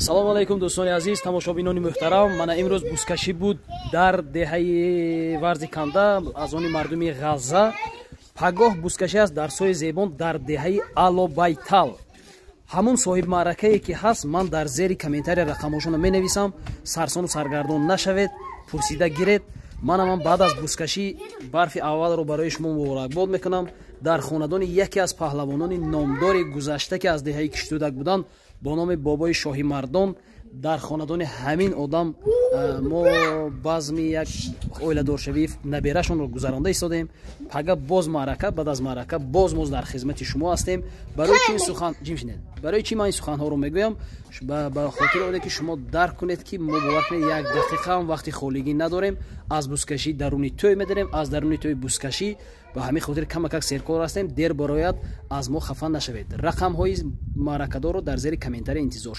салому алайкум дӯстони азиз, тамошобинони муҳтарам. Мана имрӯз бузкашӣ буд дар деҳаи варзи канда аз они мардуми ғазза. Пагоҳ бузкашӣ аст дар сои зебон дар деҳаи Алобайтал. Ҳамун соҳибмаъракае ки ҳаст, ман дар зери комментария рақамҳошонро менависам. Сарсону саргардон нашавед, пурсида гиред. Манам баъд аз бузкашӣ барфи аввалро барои шумо муборакбод мекунам. Дар хонадони яке аз паҳлавонони номдори гузашта ки аз деҳаи Киштӯдак буданд бо номи Бобои Шоҳимардон, дар хонадони ҳамин одам мо базми як оиладоршавии наберашонро гузаронда истодем. Пага боз маърака, баъд аз маърака боз мо дар хизмати шумо ҳастем. Барои чӣ ман ин суханҳоро мегӯям? Ба хотири оне ки шумо дарк кунед ки мо бовар кунед як дақиқа ҳам вақти холигӣ надорем. Аз бузкашӣ даруни тӯй медарем, аз даруни тӯй бузкашӣ. Ба ҳамин хотир камакак серкор ҳастем. Дер барояд аз мо хафа нашавед. Рақамҳои маъракадорро дар зери комментария интизор